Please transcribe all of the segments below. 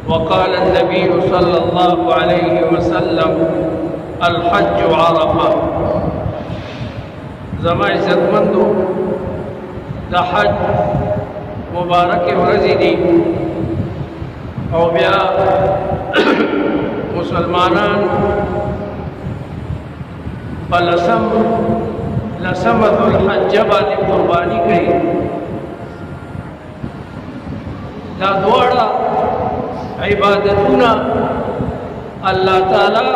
वक़ाल नबी सल्लल्लाहु अलैहि वसल्लम अलहज अरफा। ज़मा इज़्ज़तमंदो द हज मुबारक वर्ज़ी दी और ब्या मुसलमानान लसमतुल हज बाने कुर्बानी कई। दा दुआड़ा इबादतुना अल्लाह ताला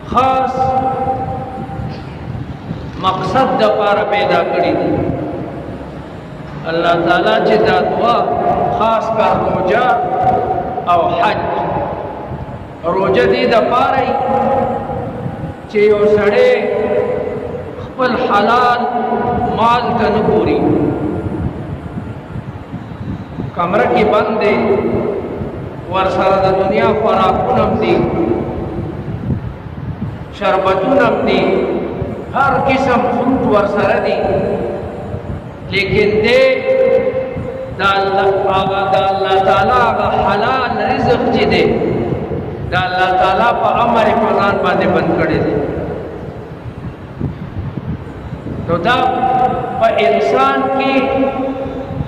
खास मकसद द पार पैदा करी थी। अल्लाह ताला चे दा दुआ खास कर रोजा और हज। रोजा दी द पारई चे ओ सड़े खपल हलाल माल तन पूरी कमर की बंदे वरसारा द दुनिया खुराकुनम दी शरबतुनम दी हर किस्म फ्रूट वरसारा दी। लेकिन दे दा अल्लाह ताला का हलाल रिज़्क़ जी दे दा अल्लाह ताला पर अमर फलान बांधे बंद करे दे। तो दा पर इंसान की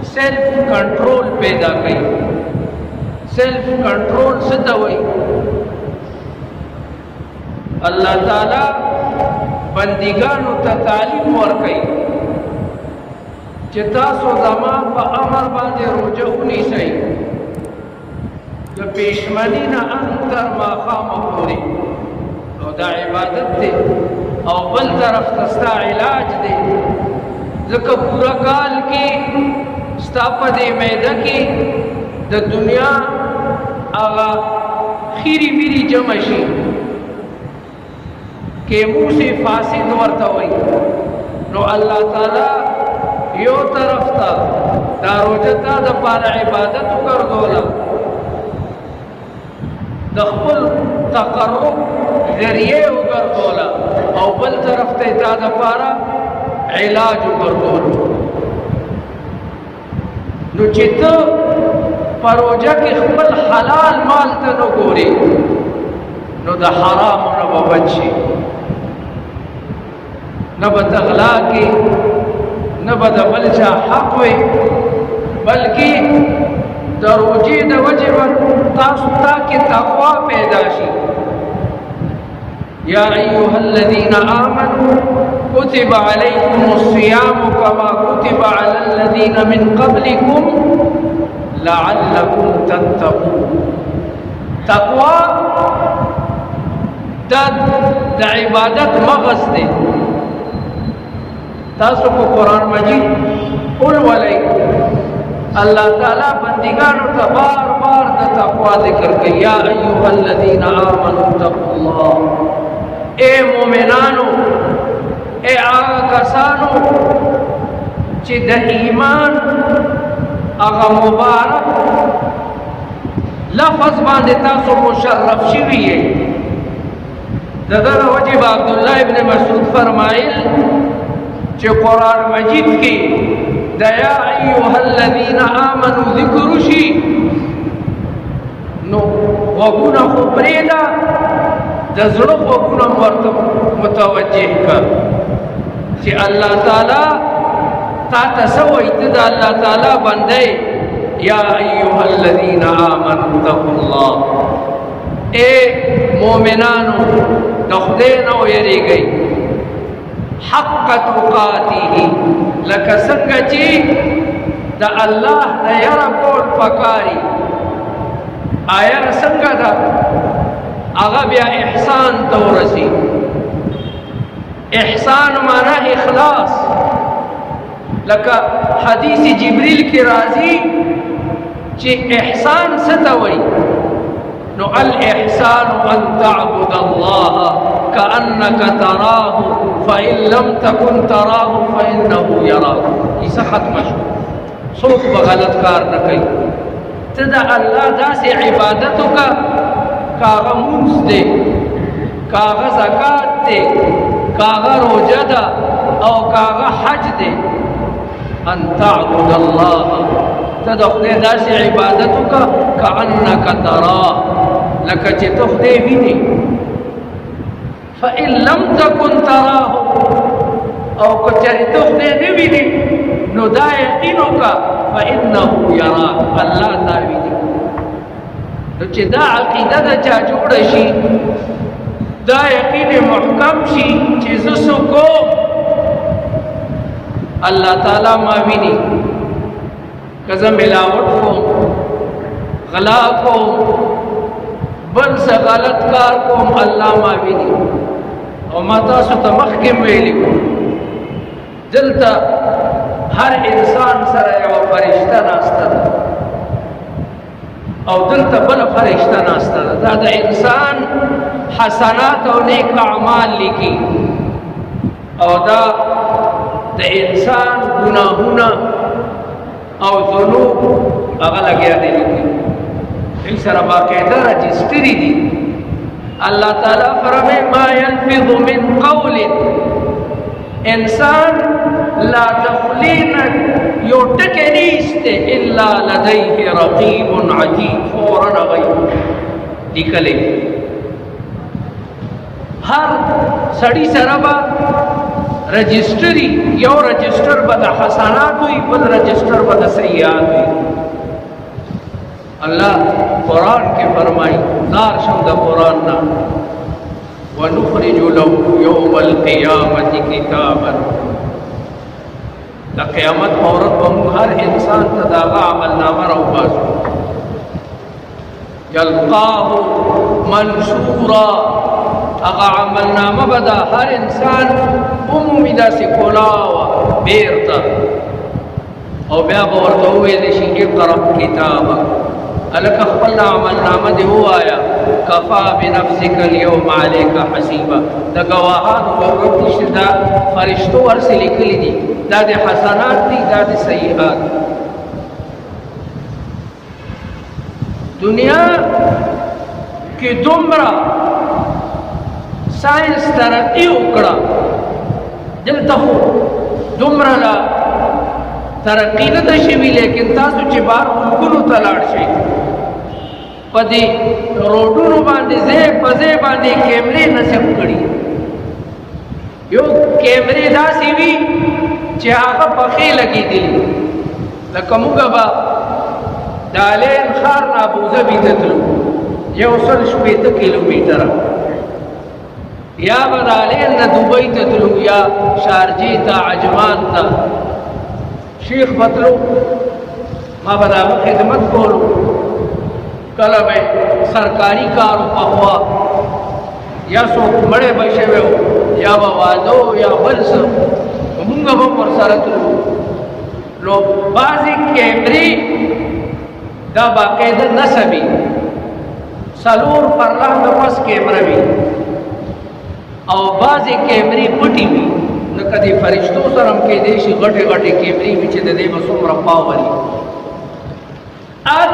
सेल्फ कंट्रोल पैदा कई। सेल्फ कंट्रोल से दवाई अल्लाह ताला बंदिगानों ता तालीम वर कई चिता सो जमा पर अमर बांधे रोजा उन्हीं सही जो पेशमनी ना अंतर माखाम पूरी तो दा इबादत दे और बल तरफ तस्ता इलाज दे जब पूरा काल की स्तापदे मैदा की द दुनिया आगा खीरी बीरी जमशी के मुँह से फासिद वर्ता हुई नो अल्लाह ताला यो तरफ था दारोजता द पारा इबादत कर दोला दखल तकर्रुब जरिए उगर दोला और बल तरफ ते दा द पारा इलाज उगर दोला। नो चित परोजा के खपल हलाल माल तनो गोरी नो द हराम न बबची न बदगला की न बदबलचा हक वे बल्कि दरोजे द वजह तासुता के तक़वा पैदाशी। या अय्युहल्लज़ीना आमनू कुतिबा अलैकुमुस्सियामु कमा कुतिबा अलल्लज़ीना मिन क़ब्लिकुम लअल्लकुम तत्तक़ून। तक़वा द इबादत मगज़ दे तासु को कुरान मजीद कुल वाले अल्लाह ताला बंदिगानों का बार बार द तक़वा जिक्र के या अय्युहल्लज़ीना आमनू तक़ुल्लाह। ए मोमिनानो ए आगा कसानो चे द ईमान आगा मुबारक लफ्ज़ बांधे तासु मुशर्रफ शिवी है। ददर वजिब अब्दुल्लाह इब्न मसूद फरमाइल जो कुरान मजीद की दया अय्युहल्लज़ीना आमनू ज़िक्रुशी नो वगुना खुबरेदा दज़रो वगुना मुतवज्जिह कर कि अल्लाह ताला ता तसवैत दा अल्लाह ताला बंदे या अय्युहल्लज़ीना आमनू तक़ुल्लाह। ए मोमिनानो दखदे न येरी गई हक़ तुक़ातिही लका संगची द अल्लाह द यरा कोल पकारी आयर संगदा आगा बिया एहसान तौरसी। एहसान माना इखलास लका हदीस जिब्रील की राजी चे एहसान सतवई नो अल एहसान अन तअबुदल्लाह कअन्नका तराहु फ़इन लम तकुन तराहु फ़इन्नहु यराक। ये सखत मशहूर सोख बगलत कार न कई तदा अल्लाह दा से इबादतों का कागा मुंस दे कागा ज़कात दे कागा रोजा दा और कागा हज दे अन तअबुदल्लाह ته د خدای داسې عبادت وکړه کأنک تراه لکه چې ته خدای وینې فإن لم تكن تراه او که چېرې ته خدای نه وینې نو دا یقین وکړه فإنه یراک الله تا ویني نو چې دا عقیده د چا جوړه شي دا یقین محکم شي چې زه څه کوم الله تعالی ما ویني که زه ملاوټ کوم غلا کوم بل څه غلط کار کوم الله ما ویني او ما تاسو ته مخکې ویلي دلته هر انسان سره یوه فرشته ناسته ده او دلته بله فرشته ناسته ده دا د انسان حسنات او نیک اعمال لیکي او دا د انسان ګناهونه او ذنوب هغه لګیا دي لیکي دوی سره باقاعده رجسټري دي الله تعالی فرمایي ما يلفظ من قول انسان لا تخلين یو ټکی نیسته الا لديه رقیب عتید فورا غیب لیکلی هر سړی سره به رجسټري یو رجسټر به د حسنات وي بل رجسټر به د سیئات وي الله قرآن کې فرمایي دار شم د قرآن نه ونخرج له يوم القيامة كتابا د قیامت عورت به هر انسان ته د هغه عملنامه راوباسو یلقاه منشورا هغه عملنامه به د هر انسان عمومي داسې کولاوه بیرته او بیا به ورته وویلی شي اقرأ کتابک هلکه خپل عملنامه دې ووایه کفا بنفسک اليوم علیک حسیبا د ګواهانو ضرورت نشته دا فرشتو ورسې لیکلي دي دا د حسنات دي دا د سیئات دنیا کې دومره ساینس ترقي وکړه دلته خو دومره لا ترقي نه ده شوي لیکن تاسو چې بهر ملکونو ته لاړ شئ په دې روډونو باندې ځای په ځای باندې کیمرې نصب کړي یو کیمرې داسې وي چې هغه پخې لګېدلي لکه موږ به د الین ښار نه ابوظبي ته تلو 160 کیلومتره یا به د الین نه دوبۍ ته تلو یا شارجې ته عجمان ته شیخ بتلو ما به د هغه خدمت کولو کله به سرکاري کارو پخوا یا څوک مړی به شوی و یا به واده یا بل څه مونږ به ورسره تلو نو بعضې کیمرې دا باقاعده نصبي 4 فرلاح د پس کیمره وي او بعضې کیمرې پټې وي لکه د فرشتو سره هم کېدی شي غټې غټې کیمرې وي چې د دې به څومره پاور وي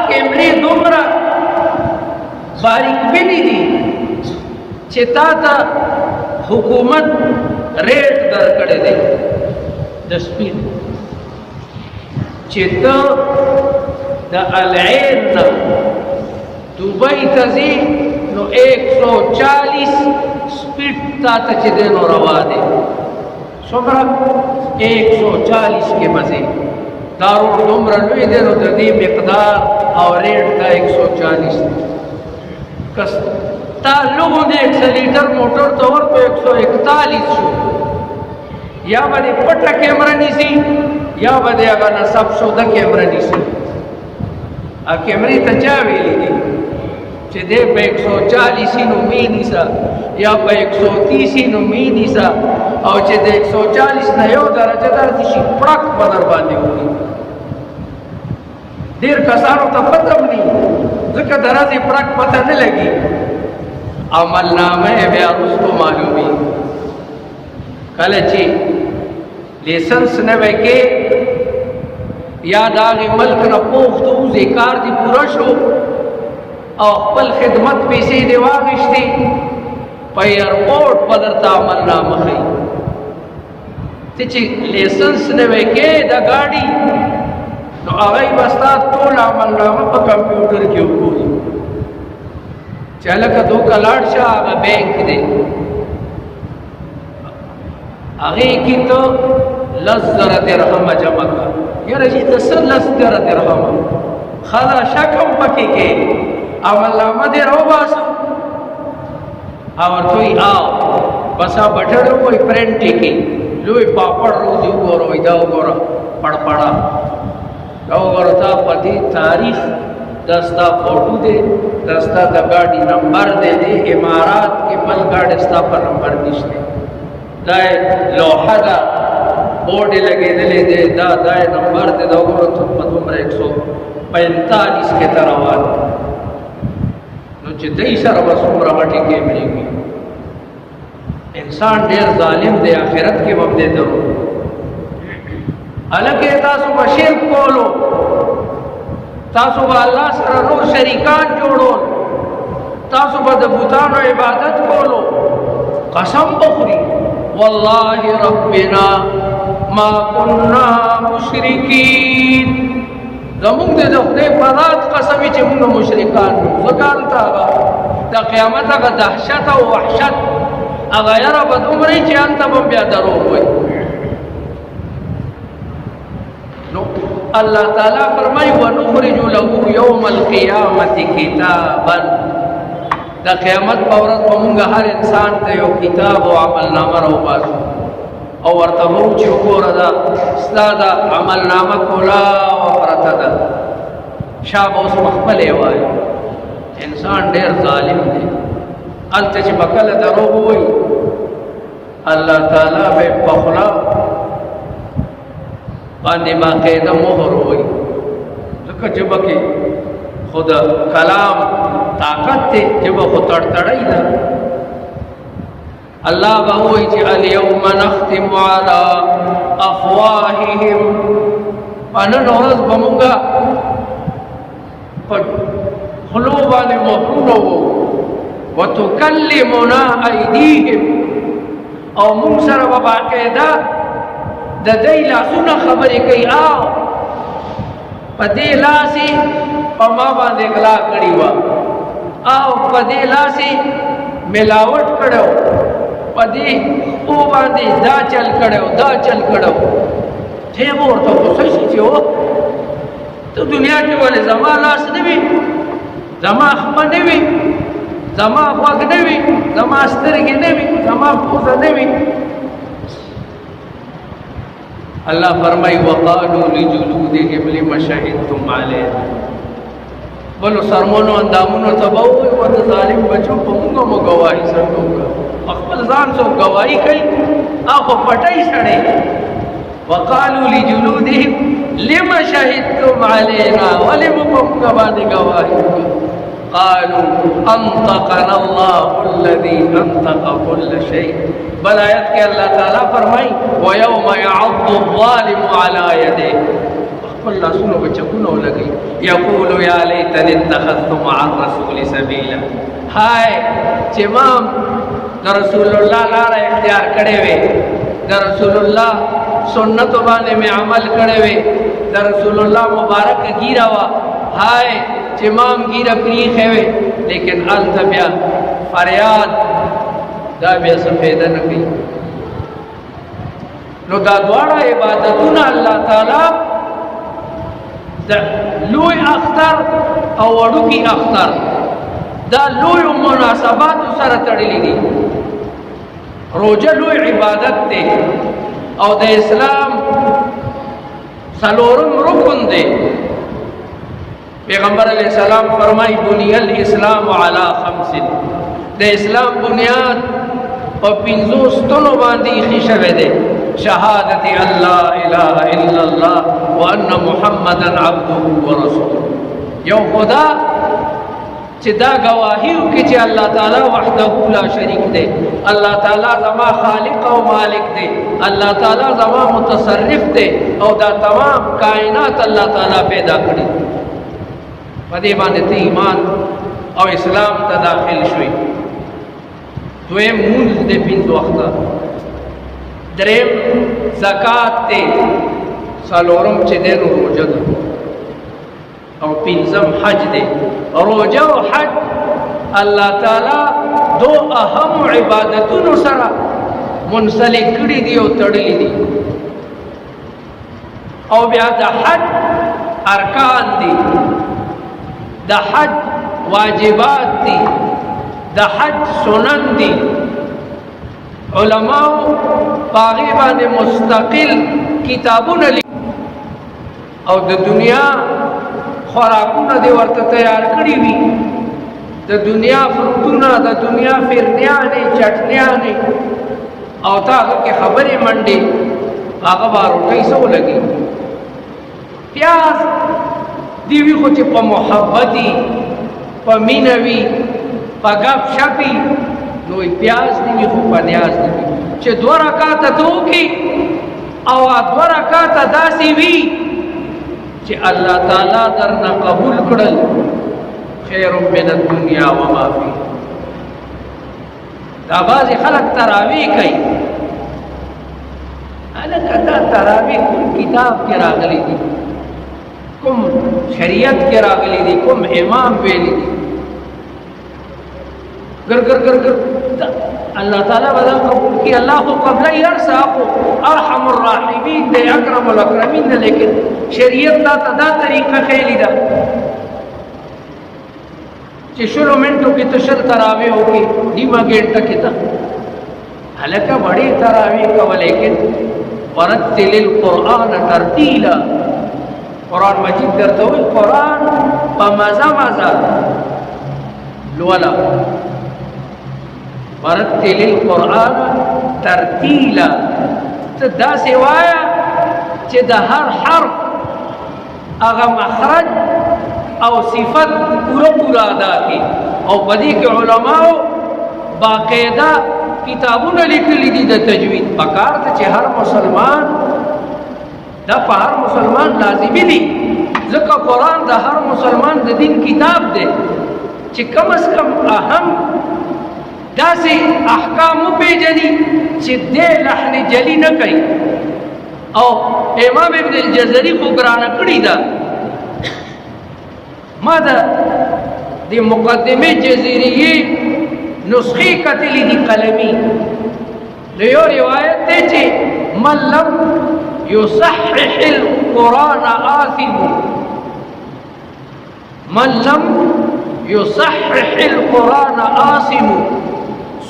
کیمرې دومره باریک بینی دي چې تا ته حکومت ریټ درکړی دی د سپین چې ته د العین نه دوبۍ ته ځې نو 140 سپیډ تا ته چې دی نو روا دی څومره 140 کې به ځې دا روډ دومره لوی دی نو د دې مقدار او ریټ دا 140 دی کس تا لوگوں نے 100 لیٹر موٹر تو اور تو 141 شو یا باندې پټه کیمرا نیسی یا باندې هغه نصب شو د کیمرا نیسی ا کیمرې ته چا ویلې دي چې دې په 140 نو می نیسا یا په 130 نو می نیسا او چې د 140 نه یو درجه درته شي پړک بدر باندې وي ډیر کسانو ته پته ونی ځکه درازي پړک پته نه لګي عمل نامه بیا رستو معلومي کله چې لیسنس نه وکي یا داغه ملک نه پوښتو ذکر دي پورا شو او خپل خدمت پیسې دی واغشتي په ایرپورټ بدرته عمل نامه خي چې لیسنس نه وکي دا ګاډي نو هغه بستا ټول عملنامه په کمپیوټر کې وګوري چې لکه دو کلاړ شه هغه بینک دی هغه کې ته 10,000 درهم جمع کړه یاره چې 10,000 درهم خلا شکم پکې کې عملنامه دې راوباسه او ورته آو بسا بټړ کوئی پرنٹ کې لوی پاپړ روزي وګورو دا وګورو پړپړا دا وګورو تا پدې تاریخ دستا فوټو دے دستا د گاڑی نمبر دے دے امارات کې بل گاڑی ستا پر نمبر نشته دا لوحه دا بورډ لګې دے دا نمبر دے دا وګورو ته په 145 کې تروان نو چې دای سره وسومره مټي کې مليږي انسان ډیر ظالم دی آخرت کې وبدې درو الکه تاسو بشیر کولو تاسو به الله سره نور شریکان جوړول تاسو به د بوتانو عبادت کولو قسم بخوري والله ربنا ما كنا مشرکین زمونږ د خدای په ذات قسم چې موږ مشرکان وکړ تا د قیامت هغه دهشت او وحشت هغه یاره به دومره چې انت به بیا دروغ وایي نو الله تعالی فرمایي ونخرج له یوم القیامة کتابا د قیامت په ورځ به موږ هر انسان ته یو کتاب او عملنامه راوباسو او ورته وو چې وګوره دا ستا د عملنامه کولا او پرته ده شا به اوس پخپلې وایي انسان ډېر ظالم دی هلته چې به کله دروغ ووایي الله تعالی به په خوله باندې باقاعده مهر ووایي ځکه ژبه کې خو د کلام طاقت دی ژبه خو تړتړی ده الله به وایي چې الیوم نختم علی افواههم نن ورځ به موږ په خولو باندې مهرونه وو وتکلمنا ایدیهم او موږ سره به باقاعده د دې لاسونه خبرې کوي او په دې لاسې په ما باندې غلا کړې وه او په دې لاسې ملاوټ کړو په دې او باندې دا چل کړو چې ورته څه شي چې و ته دنیا کې ولې زما لاس نه وي زما خپه نه وي زما غوږ نه وي زما سترګې نه وي زما پوزه نه وي الله فرمای وقالوا لجلودهم لم شهدتم علينا بلو سرمونو اندامونو تباوی و د ظالم بچو په موږ مو گواہی سره خپل ځان سو گواہی کوي هغه پټای سړی وقالوا لجلودهم لم شهدتم علينا ولم موږ باندې گواہی قالوا انطقنا الله الذي انطق كل شيء بل آیت کې الله تعالی فرمای ويوم يعض الظالم على يديه الله سنو بچکونو لګي یقول یا لیتنی اتخذت مع الرسول سبیلا هاي چې ما د رسول الله لاره اختیار کړې وې د رسول الله سنت باندې مې عمل کړې وې د رسول الله مبارک ګیرا وا هاي چې ما ګیرا پریخې وې لیکن التبیا فریاد دا بیا سفیده نه کوي نو دا دواړه عبادتونه الله تعالی دا لوی اختر او وړوکی اختر دا لوی مناسبات سره تړلې دي روزه لوی عبادت دی او د اسلام څلورم رکن دی پیغمبر علیہ السلام فرمای بنی الاسلام علی خمس د اسلام بنیاد په 5 ستنو باندې ایښی شوی دی شهادت الله اله الا الله وان محمدا عبده ورسوله یو خدا چې دا گواهی وکړي چې الله تعالی وحده لا شریک دی الله تعالی زما خالق او مالک دی الله تعالی زما متصرف دی او دا تمام کائنات الله تعالی پیدا کړی په دې باندې ته ایمان او اسلام ته داخل شوی دویم مونږ دې 5 وخته دریم زکات ته څلورم چې دې روزه ده او پنځم حج دی. روزه او حج الله تعالی دو اهم عبادتونو سره منسلک کړي دي او تړلي دي. او بیا د حج ارکان دي، د حج واجبات دي، د حج سنن دي. علماء باغی باندې مستقل کتابونه لیکي او د دنیا خوراکونه دی ورته تیار کړی وي، د دنیا فروټونه، د دنیا فرنیانې، چټنیانې، او تاسو کې خبرې منډې هغه به روټۍ څه ولګي. پیاز دی وي خو چې په محبتي، په مینه وي، په ګپ شپي، نو پیاز دی وي خو په نیاز دی وي. چې 2 رکعاته ته وکړي او 2 رکعاته داسې وي چې الله تعالی درنه قبول کړل، خیر من الدنیا وما فیها. دا بعضې خلک تراویح کوي. هلکه دا تراویح کوم کتاب کې راغلی دي، کوم شریعت کې راغلی دي، کوم امام ویلی دي؟ گر گر گر گر اللہ تعالیٰ بدا قبول کی. اللہ کو قبل ارسا کو ارحم الراحمین دے، اکرم الاکرمین دے، لیکن شریعت دا طریقہ خیلی دا چی شلو منٹو کی تشل تراوی ہو کی نیمہ گھنٹہ کی تا حلقہ بڑی تراوی کو، لیکن ورتل القرآن ترتیلا. قرآن مجید درتا ہوئی قرآن پا مزا مزا لولا. ورتل القرآن ترتیلا، تو دا سوایا چه دا ہر حرف اغا مخرج او صفت پورا پورا ادا کی. او بدی کے علماء باقاعدہ کتابوں لکھلی دی دا تجوید. پکار تا چه ہر مسلمان دا پا ہر مسلمان لازمی دی، ذکر قرآن دا ہر مسلمان دا دین کتاب دے چه کم از کم اہم دا سی احکامو پی جنی چی دے لحن جلی نکئی. او امام ابن الجزری کو گرانا کڑی دا. ما دا دی مقدمه جزیریه نسخی کتلی دی قلمی لیو روایت دے چی من لم یصحح القرآن آثم، من لم یصحح القرآن آثم.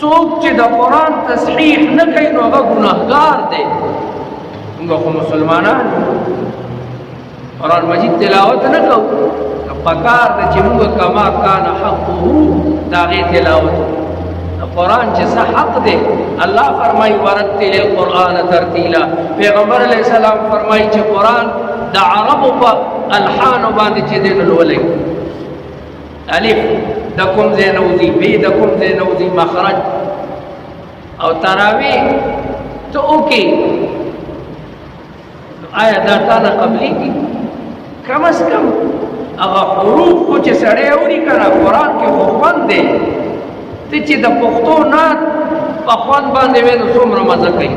سوک چی دا قرآن تصحیح نکی نو اگا گناہگار دے. انگا خو مسلمانان قرآن مجید تلاوت نکو، پکار دا چی منگا کما کان حقه داغی تلاوت. قرآن چی سا حق دے. اللہ فرمائی ورتل القرآن ترتیلا. پیغمبر علیہ السلام فرمائی چی قرآن دا عربو پا الحانو باندی چی دین الولئی. الف دا کم زینوزی، بی دا کم زینوزی مخرج. او تراوی تو اوکی آیا دا تانا قبلی کی کم از کم اگا حروف کو چی سڑے اوری کنا قرآن کے خوان دے تی چی دا پختو نات پا خوان باندے وینو سمر مزقی.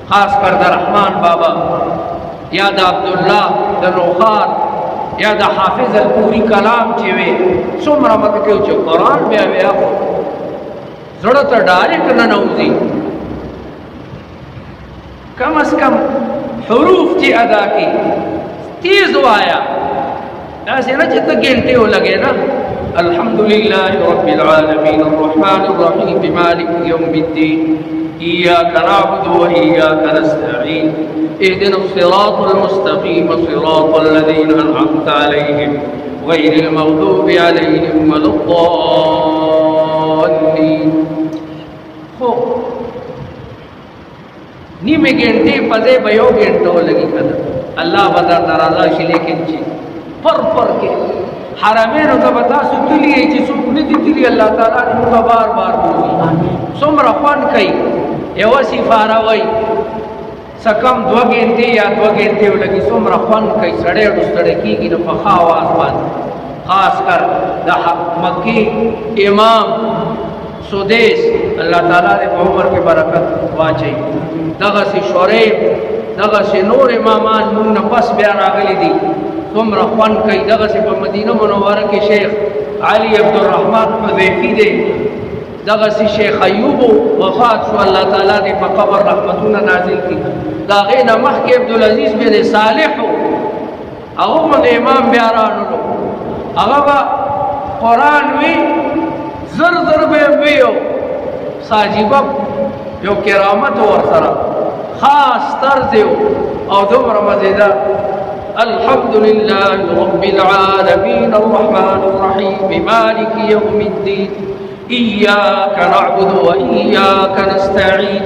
خاص کر دا رحمان بابا یا دا عبداللہ دا نوخار یا دا حافظ الپوری کلام چیوے سمرا مت کیو چو قرآن بیا بیا زڑتا ڈائریکٹ ننوزی. کم از کم حروف چی ادا کی تیز آیا ایسے نا چیتا گھنٹے ہو لگے نا. الحمدللہ رب العالمین الرحمن الرحیم مالک یوم الدین إياك نعبد وإياك نستعين اهدنا الصراط المستقيم صراط الذين أنعمت عليهم غير المغضوب عليهم ولا الضالين. نیمے گھنٹے پدے بیو گھنٹوں لگی کدا اللہ بدا ناراضا شي. لیکن چی پر کے حرمین کا بتا سکلی ہے چی سکلی دیتی اللہ تعالیٰ نے مجھے بار بار بولی سمرا پن کئی یو سفارا وئی سکم 2 گھنٹے یا 2 گھنٹے لگی سمرا پن کئی سڑے ڈسڑے کی گی نفخا آواز بان. خاص کر دا مکی امام سودیس اللہ تعالیٰ نے عمر کے برکت واچئی. دغه سی شوریب دغه سی نور امامان مون پس بیان آگلی دی دومره خوند کوي. دغسې په مدینه منوره کې شیخ علي عبدالرحمن حذیفي دی، دغسې شیخ ایوب وفات شو، الله تعالی دې په قبر رحمتونه نازل کړي. د هغې نه مخکې عبدالعزیز بن صالح و، هغه مو د امام بیا رانلو، هغه به قرآن وي زر زر به یې ویو، عجیبه یو کرامت ورسره خاص طرز او دومره مزیدار. الحمد لله رب العالمين الرحمن الرحيم مالك يوم الدين إياك نعبد وإياك نستعين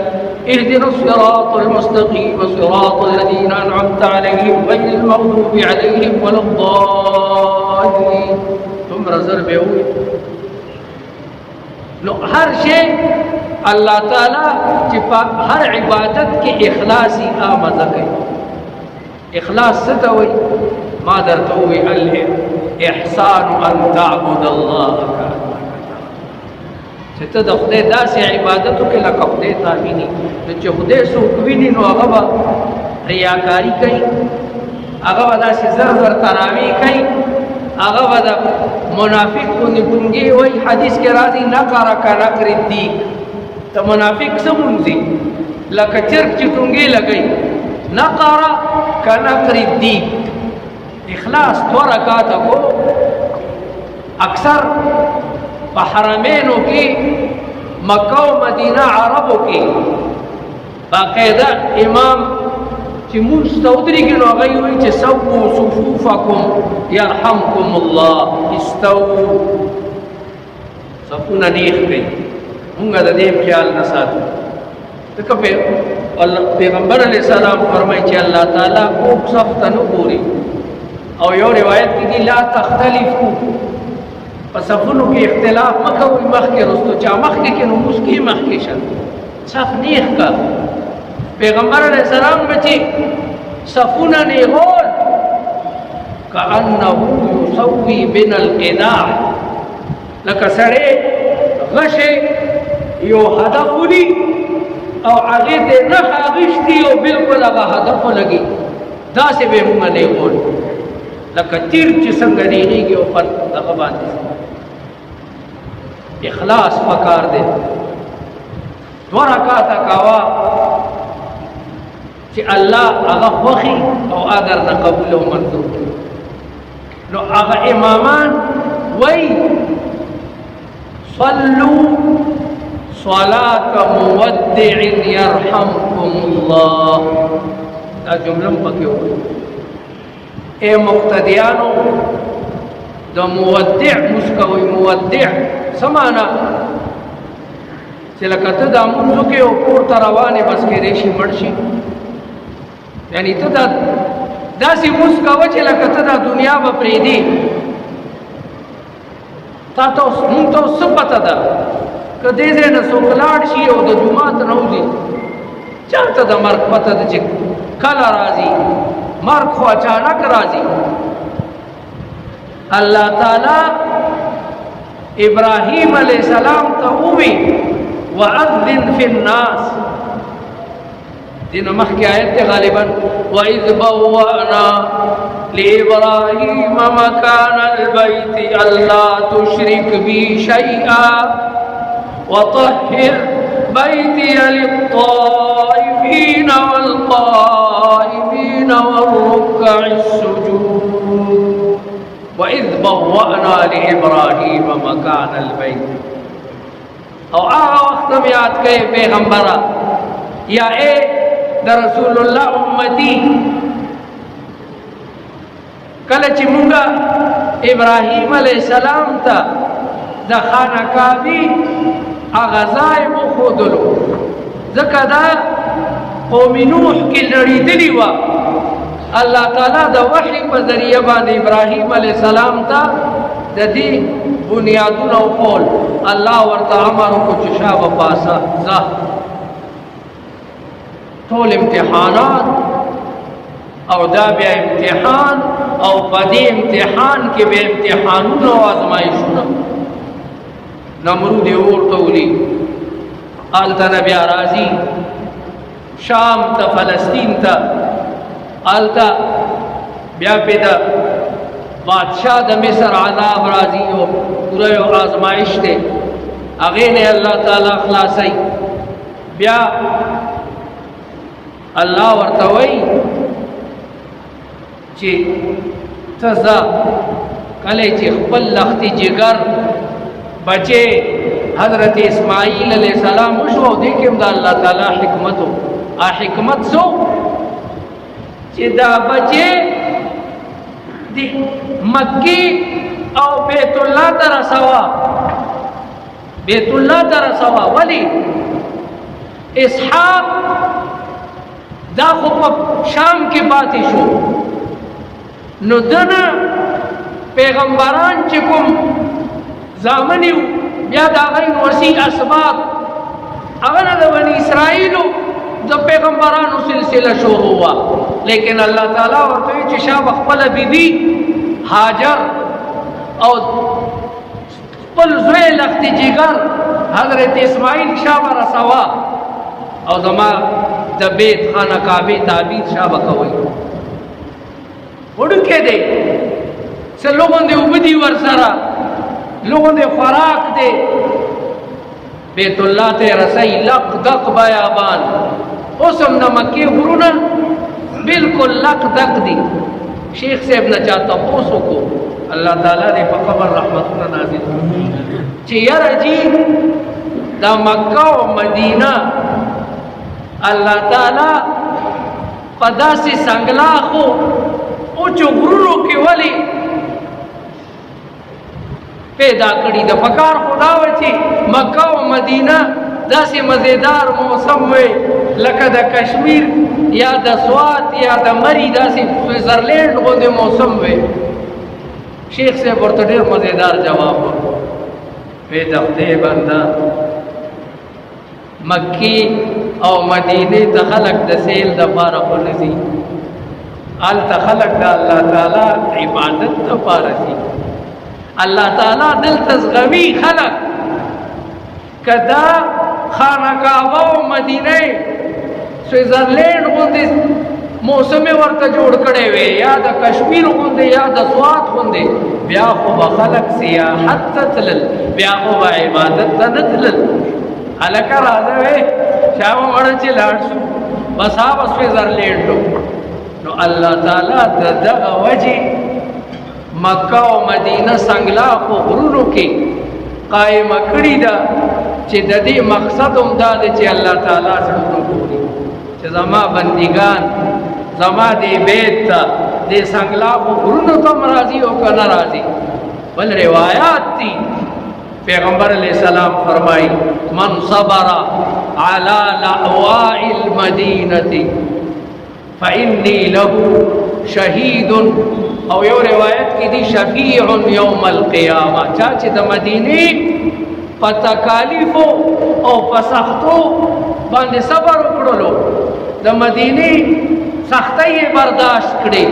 اهدنا الصراط المستقيم صراط الذين أنعمت عليهم غير المغضوب عليهم ولا الضالين. تمره زر به وي. نو هر شی الله تعالی چې په هر عبادت کې اخلاصي آمده کوي. اخلاص څه ته وایي؟ ما درته ووایي الاحسان ان تعبد الله چې ته د خدای داسې عبادت وکړې لکه خدای تا ویني. نو چې خدای څوک ویني نو هغه به ریاکاري کوي، هغه به داسې زر زر تراویح کوي، هغه به د منافق غوندې ګونګې وایي. حدیث کې راځي نقره کنقر الدیک، ته منافق څه مونځي لکه چرګ چې ټونګې لګوي. نقره کنقر الدیک. اخلاص 2 رکعاته کو. اکثر په حرمینو کې مکه او مدینه عربو کې باقاعده امام چې مونځ ته ودرېږي نو هغه یې وایي چې سووا صفوفکم یرحمکم الله، استووا، صفونه نیغ کړئ. مونږ د دې خیال نه ساتو. ځکه پیغمبر علیه السلام فرمایي چې الله تعالی کوږ صف ته نه ګوري. او یو روایت کې دي لا تختلفو، په صفونو کې اختلاف مه کوئ. مخکې رستو چا مخکې کې نو موږ کې مخکې شه، صف نیغ کا. پیغمبر علیه السلام به چې صفونه نیغول کأنه یسوي بنا القناع، لکه سړی غشی یو هدف ولي او هغې ته نښه اخیستي او بلکل هغه هدف ولګي، داسې به یې مونږ نیغول لکه تیر چې څنګه نیغېږي او پر دغه باندې. اخلاص پکار دی. 2 رکعاته کوه چې الله هغه خوښي او اگر نه قبول او منظور. نو هغه امامان وایي صلوا صلاة مودع يرحمكم الله. دا جمله پکې وایي اے مقتدیانو د مودع مسکوي. مودع څه معنا؟ چې لکه ته دا مونځ وکړې او کور ته روانې بس کېدی شي مړ شي، یعنی ته دا داسې مونځ کوه چې لکه ته دا دنیا به پرېږدې. مونږ ته اوس څه پته ده که دې ځای نه څوک لاړ شي او د جومات نه وځي، چاته د مرګ پته ده چې کله راځي. مرګ خو اچانک راځي. الله تعالی ابراهیم علیہ السلام ته ووی وَأَذِّنْ فِي النَّاسِ. دین مخی آیت غالبا وَإِذْ بَوَّأْنَا لِإِبْرَاهِيمَ مَكَانَ الْبَيْتِ أَلَّا تُشْرِكْ بِي شَيْئًا وَطَهِّرْ بَيْتِيَ لِلطَّائِفِينَ وَالْقَائِمِينَ وَالرُّكَّعِ السُّجُودِ. وَإِذْ بَوَّأْنَا لِإِبْرَاهِيمَ مَكَانَ الْبَيْتِ. او آغا وقت ہم یاد کئے پیغمبرہ یا اے دا رسول اللہ امتی کلچ مونگا ابراہیم علیہ السلام تا دا خانہ کعبی اغزائی مخودلو ذکر دا قوم نوح کی لڑی دلی وا اللہ تعالیٰ دا وحی پا ذریعہ بان ابراہیم علیہ السلام تا دا دی بنیادون او قول اللہ ورطا عمر کو چشاب پاسا زہ طول امتحانات او دا بیا امتحان او پدی امتحان کے بے امتحانون و آزمائشون نمرود اور تولی آلتا نبی آرازی شام تا فلسطین تا آلتا بیا پیدا بادشاہ د مصر عذاب راضی او پورا یو آزمائش دے اغه نے اللہ تعالی خلاصي بیا الله ورته وای چې تزا کله چې خپل لختي جګر بچي حضرت اسماعیل علیہ السلام وشو دې کې د الله تعالی حکمت حکمت سو چې دا بچي دی مکی او بیت الله تر سوا بیت الله تر سوا ولی اسحاق دا خو په شام کې پاتې شو نو دنا پیغمبران چې کوم زامنیو بیا دا غي وسیع اسباب هغه د بنی اسرائیلو د پیغمبرانو سلسله شروع وا لیکن الله تعالی ورته چې شاه خپل بیبي هاجر او خپل زوی لختي جګر حضرت اسماعیل شاه رسوا او زما د بیت خانه کعبه تعبیر شاه کوي وړکه دی څه لوګون دی وبدي ور سره لوګون دی خوراک دی بیت الله ته رسي لق دق بیابان اوسم د مکی غرونه بالکل لق دق دی شیخ صاحب نه چاته پوسو کو الله تعالی دې په قبر رحمتونه نازل چې یاره جی دا مکه او مدینه الله تعالی پداسي څنګه خو او چغرو کې ولی پیدا کړی د فکر خدا و چې مکه او مدینه داسې مزیدار موسم وي لکه د کشمیر یا د سوات یا د مری داسې سوئزرلینډ غوندې موسم وي شیخ صاحب ورته ډېر مزیدار جواب ورکړ وی د خدای بنده مکی او مدینه ته خلق د سیل د پاره ونځي هلته خلق د الله تعالی عبادت ته پاره ځي الله تعالی دلته زغوي خلق کدا خانقاه او مدینه سوئزرلینډ غوندې موسم ورته جوړ کړي وي یا د کشمیر غوندې یا د سوات غوندې بیا خو خلق سیاحت تلل بیا خو عبادت ته تلل الکه راځي شاو مړ چې لاړ شو بس هغه سوئزرلینډ نو الله تعالی دغه وجه مکه او مدینه څنګه په غرونو کې قائم کړی دا چې د دې مقصد هم دا دی چې الله تعالی څنګه کوي چې زما بندگان زما دې بیت ته دې څنګه په غرونو ته راضي او کنه راضي بل روایت دي پیغمبر علیہ السلام فرمائی من صبر على لأواء المدینة فإنی له شہید او یو روایت کی دی شفیع یوم القیامہ چاچے دا مدینی پا تکالیفو او پا سختو باندے صبر اکڑلو دا مدینی سختی برداشت کڑی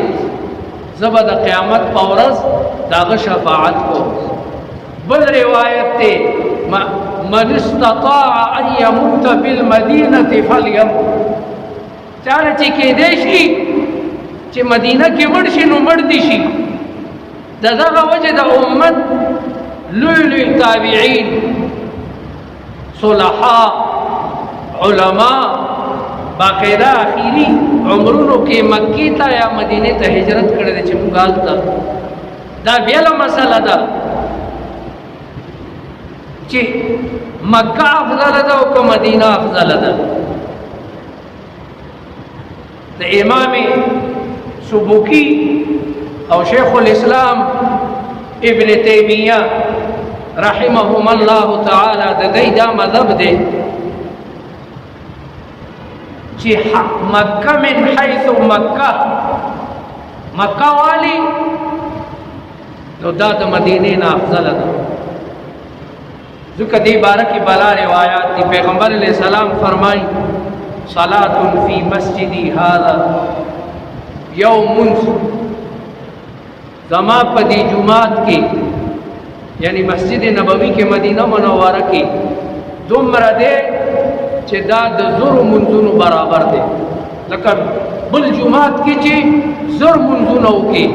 زبا دا قیامت پورز داغ شفاعت کو بل روایت تے من استطاع ان يموت بالمدینة فلیموت چاہے چکے دیشی چی مدینہ کی مرشی نو مردی شی دا دغا وجہ دا امت لوی تابعین صلحاء علماء باقیدہ آخیری عمرونو کے مکی تا یا مدینہ تا ہجرت کردے چی مگال تا دا بیالا مسئلہ دا چی مکہ افضل دا او که مدینہ افضل دا دا امام سبوکی او شیخ الاسلام ابن تیمیہ رحمهم اللہ تعالی دا دی دا مذہب دے چی مکہ من حیث مکہ والی تو دا مدینہ افضل دا ذکر دی بارکی بلا روایات دی پیغمبر علیہ السلام فرمائی صلاة فی مسجدی هذا یوم زما پدی جمعات کی یعنی مسجد نبوی کے مدینہ منورہ کی دمر دے چه دا د زر منزونو برابر دے لکه بل جمعات کی چه زر منزونو کی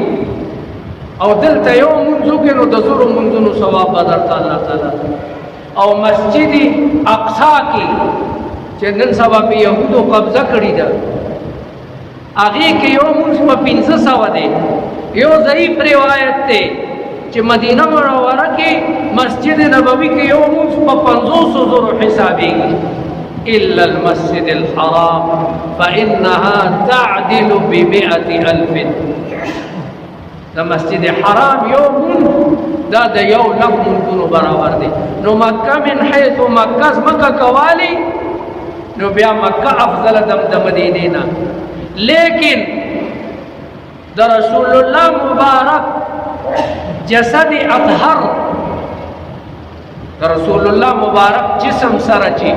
او دلته یو منځو کې نو د زورو منځونو ثواب به درته الله تعالی او مسجد اقصا کې چې نن سبا په یهودو قبضه کړې ده هغې کې یو منځ په 500 دی یو ضعیف روایت دی چې مدینه منوره کې مسجد نبوي کې یو منځ په 500 زرو حسابېږي الا المسجد الحرام فانها تعدل ب100,000 د مسجد حرام یو منځ دا د 1,00,000 منځونو برابر دی نو مکه من حيث مکه مکه کوالی نو بیا مکه افضل د مدینې نه لیکن د رسول الله مبارک جسد اطهر د رسول الله مبارک جسم سره چې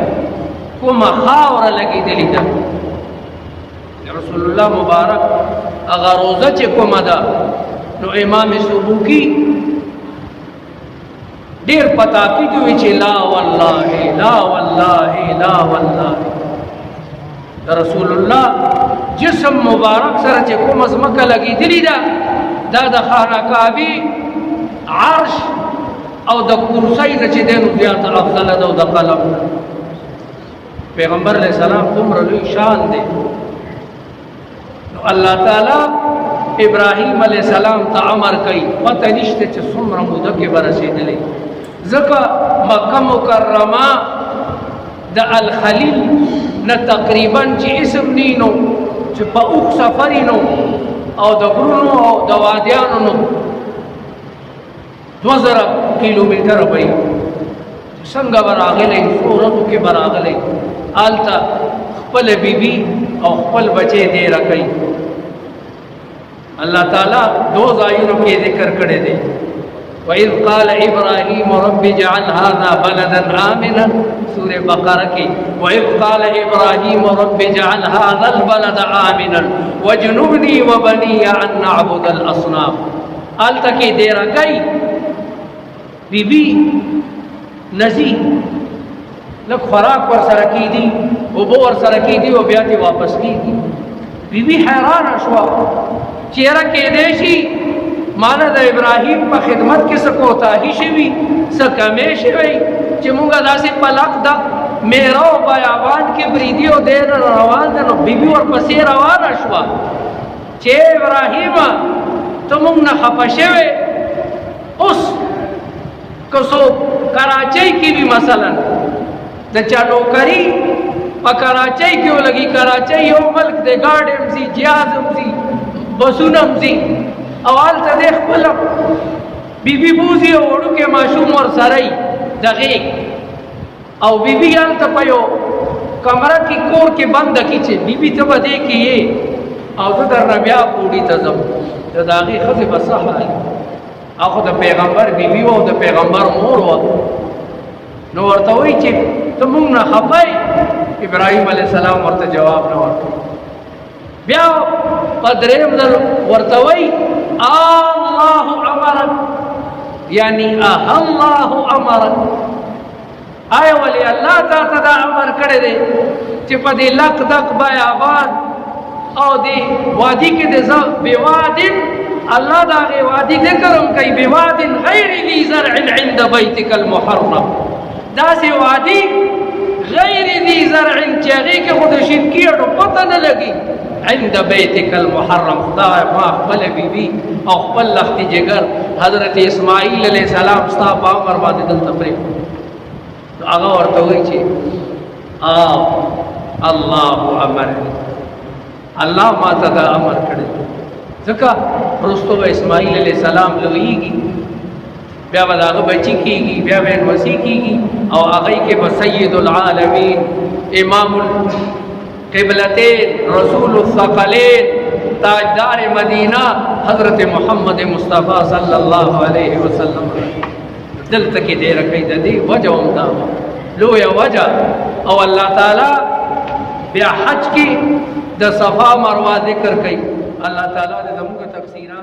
کومه خاوره لګېدلې ده رسول الله مبارک هغه روزه چې کومه ده نو امام سبوکی ډیر پتا کیږي چې لا والله لا والله لا والله رسول الله جسم مبارک سره چې کوم ازمکه لګېدلې ده دا د خانه کعبه عرش او د کرسی نه چې دینو زیات افضل ده او د قلم پیغمبر علیہ السلام دومره لوی شان دی نو الله تعالی ابراهیم علیہ السلام ته امر کوي پته نشته چې څومره موده کې برسېدلې ځکه مکه مکرمه د الخلیل نه تقریبا چې اسم نینو چې په اوږ سفر نو او د غرونو او د وادیانو نو 2000 کیلومتر وي څنګه براغلې صورتو کې براغلې آلتا خپل بیبي او خپل بچي دې راکې الله تعالی دو ځایونو کې ذکر کړی دی وَإِذْ قَالَ إِبْرَاهِيمُ رَبِّ اجْعَلْ هَذَا بَلَدًا آمِنًا سورہ بقرہ کی وَإِذْ قَالَ إِبْرَاهِيمُ رَبِّ اجْعَلْ هَذَا الْبَلَدَ آمِنًا وَاجْنُبْنِي وَبَنِيَّ أَن نَّعْبُدَ الْأَصْنَامَ آلتا کی دیر گئی بی بی نزی لگ خوراک ور سرکی دی اوبو ور سرکی دی و بیاتی واپس کی دی بی بی حیران اشوا چیرہ کے دیشی مانا دا ابراہیم پا خدمت کی سکوتاہی شوی سکمی شوی چی مونگا دا سی پلک دا میرا و بیابان کے بریدیو دیر روان دا نو بی بی ور پسی روان اشوا چی ابراہیم تو مونگ نا خفا شوی اس کسو کراچی کی بھی مثلا دا چالو کری پا کراچی کیوں لگی کراچی یو ملک دے گاڑیم سی جیازم سی بسونم سی اوال تا دیکھ پلم بی بی بوزی اوڑو کے معشوم اور سرائی دغیق او بی بی آل تا پیو کمرہ کی کور کے بند کی چھے بی بی تبا دیکھی یہ او تا در ربیا پوڑی تزم تا داغی خزی بسا حالی آخو دا پیغمبر بی بی و دا پیغمبر مور و نو ورطوئی چھے تو مونگ نا خفائی ابراہیم علیہ السلام ورطا جواب نو ورطا بیا قدریم در ورطوئی اللہ امرک یعنی اللہ امرک آئے ولی اللہ تا دا امر کردے چی پا دی لک دک بیابان او دی وادی کے دی بیوادن اللہ دا غی وادی ذکرم کئی بیوادن غیر لی زرع عند بیتک المحرم دا سی وادی غیر ذی زرع چاگی کے خود شرکیٹو پتہ نہ لگی عند بیتک المحرم خدا ما اقبل بی بی او اقبل لخت جگر حضرت اسماعیل علیہ السلام ستا پاور بادی دل تفریق تو آغا ورطوئی چھے اللہ امر اللہ ما تدا امر کردے ذکا رستو اسماعیل علیہ السلام لوئی گی بیا با آغا بچی کی گی بیا بین وسیع کی گی او آغای کے بسید العالمین امام قبلتین رسول الثقلین تاجدار مدینہ حضرت محمد مصطفیٰ صلی اللہ علیہ وسلم دل تکی دے رکھی دی وجہ امدہ لو یا وجہ او اللہ تعالی بیا حج کی دا صفا مروہ ذکر کئی اللہ تعالی دے دموں کا تفسیرہ